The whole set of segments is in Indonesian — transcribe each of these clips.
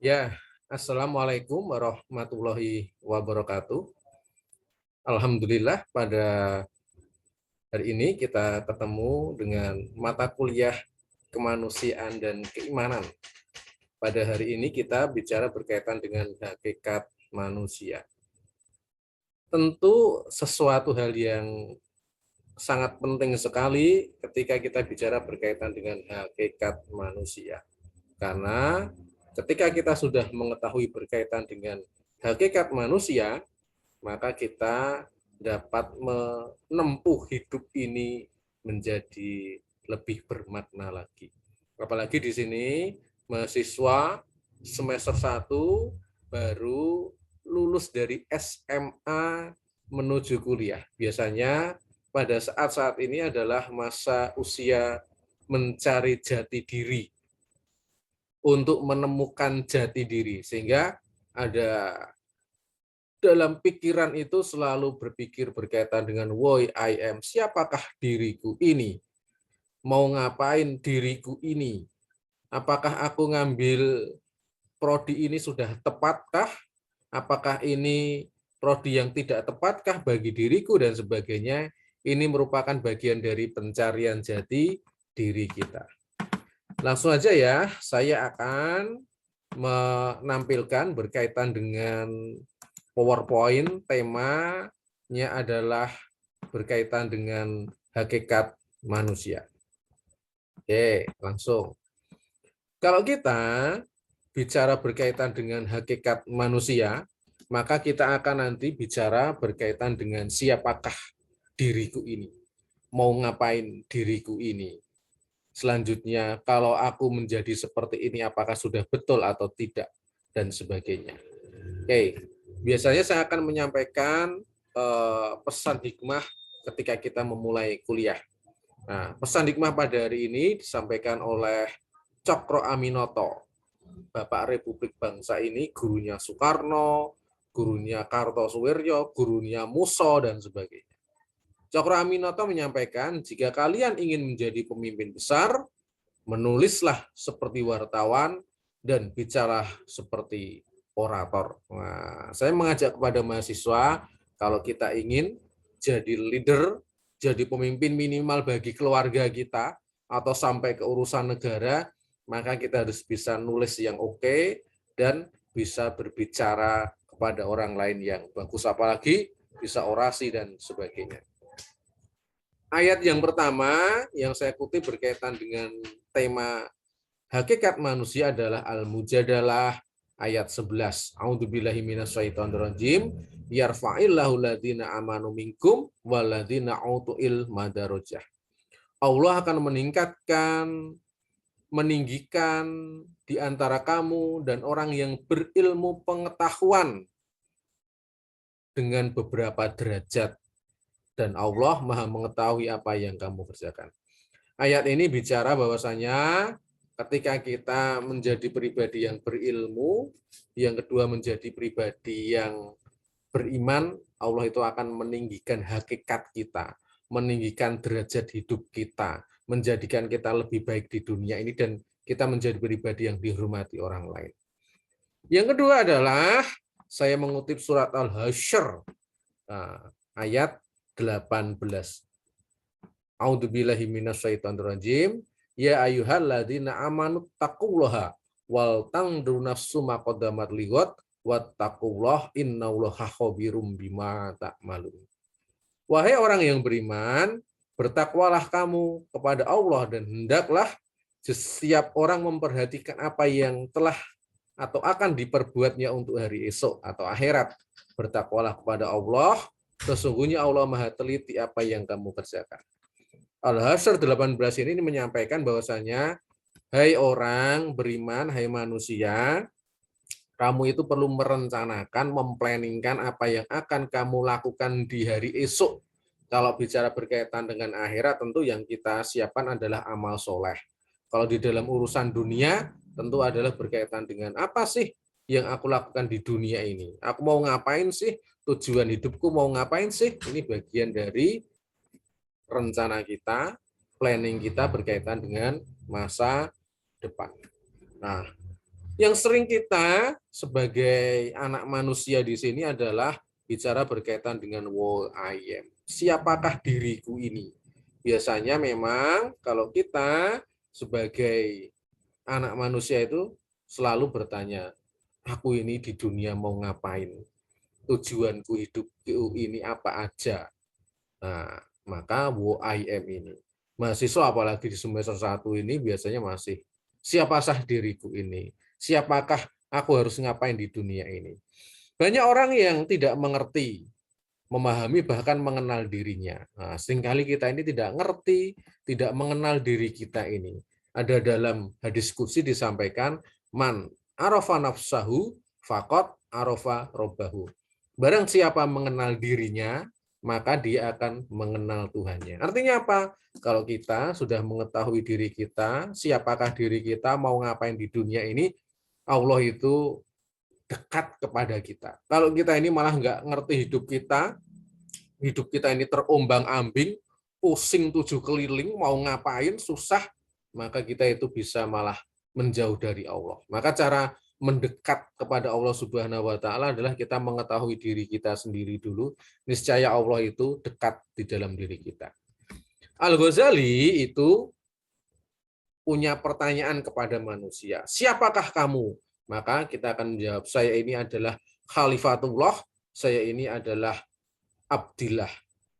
Ya, Assalamualaikum warahmatullahi wabarakatuh. Alhamdulillah pada hari ini kita ketemu dengan mata kuliah kemanusiaan dan keimanan. Pada hari ini kita bicara berkaitan dengan hakikat manusia. Tentu sesuatu hal yang sangat penting sekali ketika kita bicara berkaitan dengan hakikat manusia. Karena ketika kita sudah mengetahui berkaitan dengan hakikat manusia, maka kita dapat menempuh hidup ini menjadi lebih bermakna lagi. Apalagi di sini mahasiswa semester 1 baru lulus dari SMA menuju kuliah. Biasanya pada saat-saat ini adalah masa usia mencari jati diri, untuk menemukan jati diri, sehingga ada dalam pikiran itu selalu berpikir berkaitan dengan why I am, siapakah diriku ini, mau ngapain diriku ini, apakah aku ngambil prodi ini sudah tepatkah, apakah ini prodi yang tidak tepatkah bagi diriku dan sebagainya. Ini merupakan bagian dari pencarian jati diri kita. Langsung aja ya, saya akan menampilkan berkaitan dengan PowerPoint. Temanya adalah berkaitan dengan hakikat manusia. Oke, langsung. Kalau kita bicara berkaitan dengan hakikat manusia, maka kita akan nanti bicara berkaitan dengan siapakah diriku ini, mau ngapain diriku ini. Selanjutnya, kalau aku menjadi seperti ini, apakah sudah betul atau tidak, dan sebagainya. Oke, biasanya saya akan menyampaikan pesan hikmah ketika kita memulai kuliah. Nah, pesan hikmah pada hari ini disampaikan oleh Cokro Aminoto, Bapak Republik Bangsa ini, gurunya Soekarno, gurunya Kartosuwiryo, gurunya Muso, dan sebagainya. Cokro Aminoto menyampaikan, jika kalian ingin menjadi pemimpin besar, menulislah seperti wartawan dan bicara seperti orator. Nah, saya mengajak kepada mahasiswa, kalau kita ingin jadi leader, jadi pemimpin minimal bagi keluarga kita, atau sampai ke urusan negara, maka kita harus bisa nulis yang oke, dan bisa berbicara kepada orang lain yang bagus, apalagi bisa orasi dan sebagainya. Ayat yang pertama yang saya kutip berkaitan dengan tema hakikat manusia adalah Al-Mujadalah ayat 11. A'udzubillahi minasyaitonirrajim. Yarfa'illahu ladina amanu minkum waladina utu'il madarajah. Allah akan meninggikan di antara kamu dan orang yang berilmu pengetahuan dengan beberapa derajat, dan Allah Maha mengetahui apa yang kamu kerjakan. Ayat ini bicara bahwasanya ketika kita menjadi pribadi yang berilmu, yang kedua menjadi pribadi yang beriman, Allah itu akan meninggikan hakikat kita, meninggikan derajat hidup kita, menjadikan kita lebih baik di dunia ini, dan kita menjadi pribadi yang dihormati orang lain. Yang kedua adalah, saya mengutip surat Al-Hasyr, ayat 18. A'udzubillahi minasyaitonirrajim. Ya ayyuhalladzina amanu taqullaha wal tanzur nafsu ma qaddamat lighad wattaqullaha innallaha khabirum bima ta'malun. Wahai orang yang beriman, bertakwalah kamu kepada Allah, dan hendaklah setiap orang memperhatikan apa yang telah atau akan diperbuatnya untuk hari esok atau akhirat. Bertakwalah kepada Allah, sesungguhnya Allah Maha teliti apa yang kamu kerjakan. Al-Hasyr 18 ini menyampaikan bahwasanya, hai orang beriman, hai manusia, kamu itu perlu merencanakan, memplanningkan apa yang akan kamu lakukan di hari esok. Kalau bicara berkaitan dengan akhirat, tentu yang kita siapkan adalah amal soleh. Kalau di dalam urusan dunia, tentu adalah berkaitan dengan apa sih yang aku lakukan di dunia ini. Aku mau ngapain sih? Tujuan hidupku mau ngapain sih? Ini bagian dari rencana kita, planning kita berkaitan dengan masa depan. Nah, Yang sering kita sebagai anak manusia di sini adalah bicara berkaitan dengan who I am. Siapakah diriku ini? Biasanya memang kalau kita sebagai anak manusia itu selalu bertanya, aku ini di dunia mau ngapain? Tujuanku hidup ini apa aja? Nah, maka who I am ini. Mahasiswa apalagi di semester 1 ini biasanya masih, siapa sah diriku ini? Siapakah aku harus ngapain di dunia ini? Banyak orang yang tidak mengerti, memahami, bahkan mengenal dirinya. Nah, seringkali kita ini tidak ngerti, tidak mengenal diri kita ini. Ada dalam hadis qudsi disampaikan, man arafa nafsahu faqad arafa robbahu. Barang siapa mengenal dirinya, maka dia akan mengenal Tuhannya. Artinya apa? Kalau kita sudah mengetahui diri kita, siapakah diri kita, mau ngapain di dunia ini, Allah itu dekat kepada kita. Kalau kita ini malah nggak ngerti hidup kita ini terombang-ambing, pusing 7 keliling, mau ngapain, susah, maka kita itu bisa malah menjauh dari Allah. Maka cara mendekat kepada Allah Subhanahu wa taala adalah kita mengetahui diri kita sendiri dulu. Niscaya Allah itu dekat di dalam diri kita. Al-Ghazali itu punya pertanyaan kepada manusia. Siapakah kamu? Maka kita akan menjawab, saya ini adalah Khalifatullah, saya ini adalah Abdillah,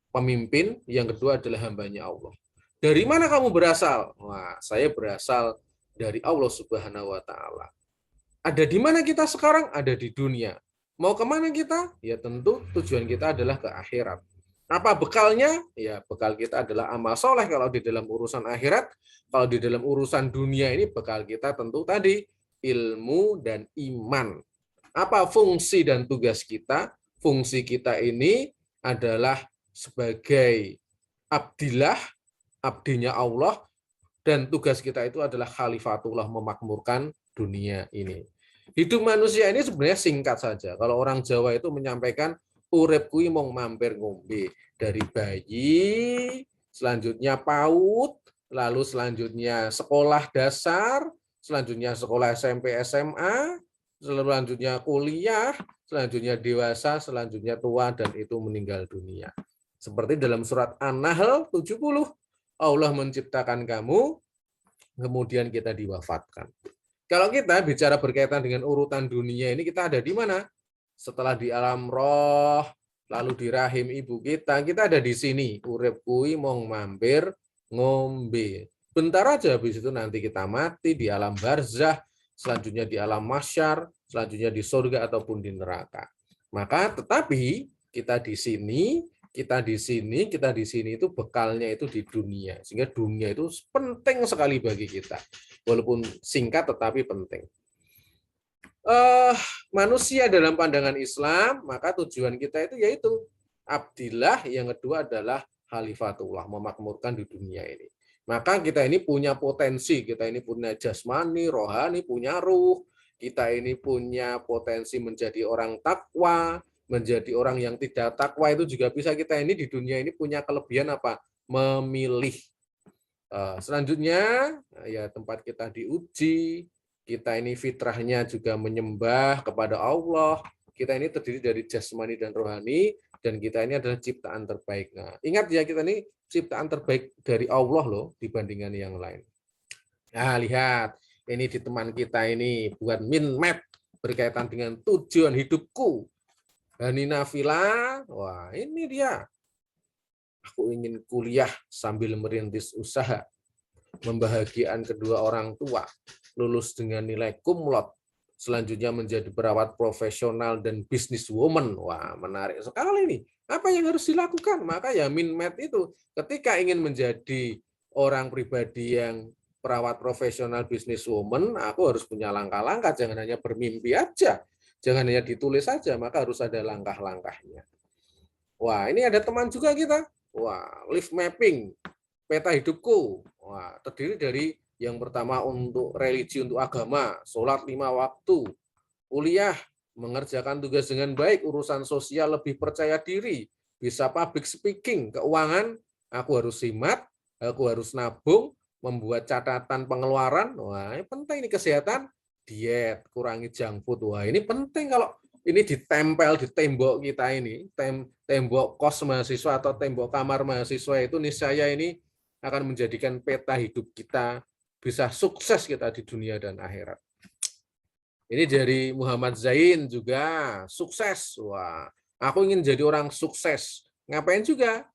pemimpin. Yang kedua adalah hambanya Allah. Dari mana kamu berasal? Wah, saya berasal dari Allah Subhanahu wa taala. Ada di mana kita sekarang? Ada di dunia. Mau kemana kita? Ya tentu tujuan kita adalah ke akhirat. Apa bekalnya? Ya bekal kita adalah amal soleh kalau di dalam urusan akhirat. Kalau di dalam urusan dunia ini bekal kita tentu tadi ilmu dan iman. Apa fungsi dan tugas kita? Fungsi kita ini adalah sebagai abdillah, abdinya Allah, dan tugas kita itu adalah khalifatullah, memakmurkan dunia ini. Hidup manusia ini sebenarnya singkat saja. Kalau orang Jawa itu menyampaikan urip kui mong mampir ngombe, dari bayi, selanjutnya PAUD, lalu selanjutnya sekolah dasar, selanjutnya sekolah SMP SMA, selanjutnya kuliah, selanjutnya dewasa, selanjutnya tua, dan itu meninggal dunia. Seperti dalam surat An-Nahl 70, Allah menciptakan kamu, kemudian kita diwafatkan. Kalau kita bicara berkaitan dengan urutan dunia ini, kita ada di mana? Setelah di alam roh, lalu di rahim ibu kita ada di sini. Urip kui mong mampir ngombe. Bentar aja, habis itu nanti kita mati di alam barzah, selanjutnya di alam mahsyar, selanjutnya di surga ataupun di neraka. Maka tetapi kita di sini itu bekalnya itu di dunia. Sehingga dunia itu penting sekali bagi kita. Walaupun singkat tetapi penting. Manusia dalam pandangan Islam, maka tujuan kita itu yaitu abdillah, yang kedua adalah khalifatullah, memakmurkan di dunia ini. Maka kita ini punya potensi, kita ini punya jasmani, rohani, punya ruh, kita ini punya potensi menjadi orang takwa, menjadi orang yang tidak takwa itu juga bisa. Kita ini di dunia ini punya kelebihan apa? Memilih. Selanjutnya ya tempat kita diuji, kita ini fitrahnya juga menyembah kepada Allah, kita ini terdiri dari jasmani dan rohani, dan kita ini adalah ciptaan terbaik. Nah, ingat ya, kita ini ciptaan terbaik dari Allah loh dibandingkan yang lain. Nah, lihat, ini di teman kita ini buat min map berkaitan dengan tujuan hidupku. Hani Nafila, wah ini dia. Aku ingin kuliah sambil merintis usaha, membahagiakan kedua orang tua, lulus dengan nilai kumlot, selanjutnya menjadi perawat profesional dan businesswoman. Wah, menarik sekali nih. Apa yang harus dilakukan? Maka ya minmat itu, ketika ingin menjadi orang pribadi yang perawat profesional businesswoman, aku harus punya langkah-langkah, jangan hanya bermimpi aja, jangan hanya ditulis saja, maka harus ada langkah-langkahnya. Wah, ini ada teman juga kita. Wah, life mapping, peta hidupku. Wah, terdiri dari yang pertama untuk religi, untuk agama, sholat 5 waktu, kuliah, mengerjakan tugas dengan baik, urusan sosial lebih percaya diri, bisa public speaking, keuangan, aku harus simat, aku harus nabung, membuat catatan pengeluaran. Wah, ini penting, ini kesehatan, diet, kurangi junk food. Wah, ini penting kalau ini ditempel di tembok kita ini, tembok kos mahasiswa atau tembok kamar mahasiswa itu niscaya ini akan menjadikan peta hidup kita bisa sukses kita di dunia dan akhirat. Ini dari Muhammad Zain juga sukses. Wah, aku ingin jadi orang sukses. Ngapain juga?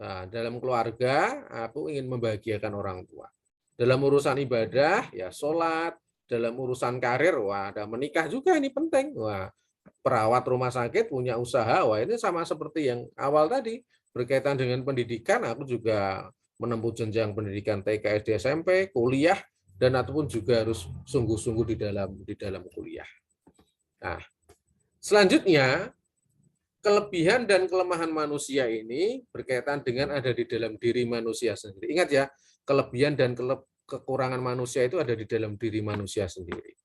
Nah, dalam keluarga, aku ingin membahagiakan orang tua. Dalam urusan ibadah, ya sholat. Dalam urusan karir, wah, ada menikah juga ini penting. Wah, perawat rumah sakit punya usaha, wah ini sama seperti yang awal tadi. Berkaitan dengan pendidikan, aku juga menempuh jenjang pendidikan TK, SD, SMP, kuliah, dan ataupun juga harus sungguh-sungguh di dalam kuliah. Nah, selanjutnya kelebihan dan kelemahan manusia ini berkaitan dengan ada di dalam diri manusia sendiri. Ingat ya, kelebihan dan kekurangan manusia itu ada di dalam diri manusia sendiri.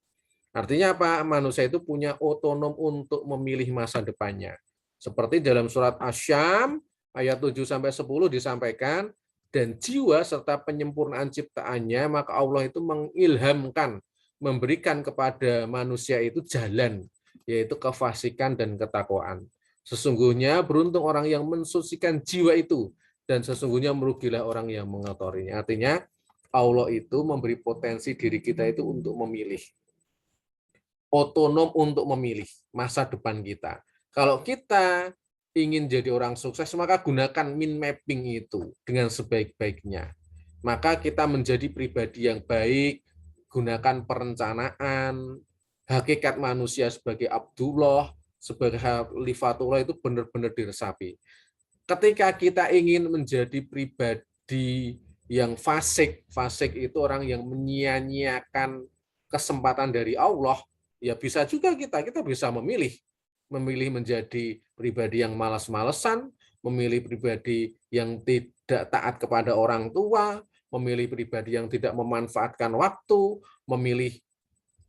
Artinya apa? Manusia itu punya otonom untuk memilih masa depannya. Seperti dalam surat Asy-Syam ayat 7-10 disampaikan, dan jiwa serta penyempurnaan ciptaannya, maka Allah itu mengilhamkan, memberikan kepada manusia itu jalan, yaitu kefasikan dan ketakwaan. Sesungguhnya beruntung orang yang mensucikan jiwa itu, dan sesungguhnya merugilah orang yang mengotorinya. Artinya Allah itu memberi potensi diri kita itu untuk memilih, otonom untuk memilih masa depan kita. Kalau kita ingin jadi orang sukses, maka gunakan mind mapping itu dengan sebaik-baiknya. Maka kita menjadi pribadi yang baik, gunakan perencanaan, hakikat manusia sebagai Abdullah, sebagai Khalifatullah itu benar-benar diresapi. Ketika kita ingin menjadi pribadi yang fasik, fasik itu orang yang menyia-nyiakan kesempatan dari Allah, ya bisa juga kita bisa memilih menjadi pribadi yang malas-malesan, memilih pribadi yang tidak taat kepada orang tua, memilih pribadi yang tidak memanfaatkan waktu, memilih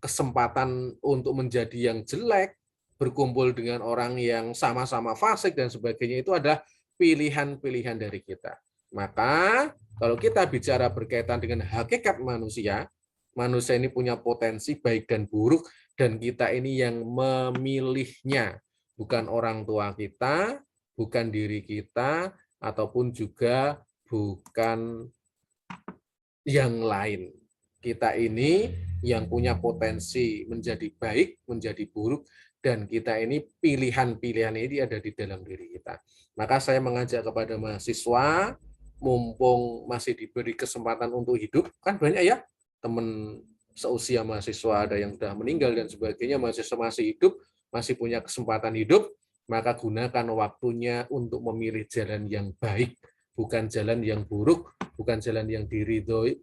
kesempatan untuk menjadi yang jelek, berkumpul dengan orang yang sama-sama fasik dan sebagainya. Itu adalah pilihan-pilihan dari kita. Maka kalau kita bicara berkaitan dengan hakikat manusia, manusia ini punya potensi baik dan buruk, dan kita ini yang memilihnya, bukan orang tua kita, bukan diri kita, ataupun juga bukan yang lain. Kita ini yang punya potensi menjadi baik, menjadi buruk, dan kita ini pilihan-pilihan ini ada di dalam diri kita. Maka saya mengajak kepada mahasiswa, mumpung masih diberi kesempatan untuk hidup, kan banyak ya teman seusia mahasiswa ada yang sudah meninggal dan sebagainya, mahasiswa masih hidup, masih punya kesempatan hidup, maka gunakan waktunya untuk memilih jalan yang baik, bukan jalan yang buruk, bukan jalan yang diridhoi,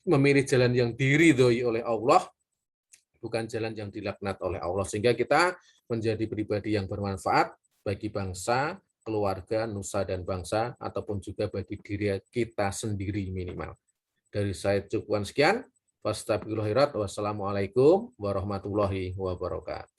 memilih jalan yang diridhoi oleh Allah, bukan jalan yang dilaknat oleh Allah, sehingga kita menjadi pribadi yang bermanfaat bagi bangsa, keluarga, nusa dan bangsa, ataupun juga bagi diri kita sendiri minimal. Dari saya cukupkan sekian. Wassalamualaikum warahmatullahi wabarakatuh.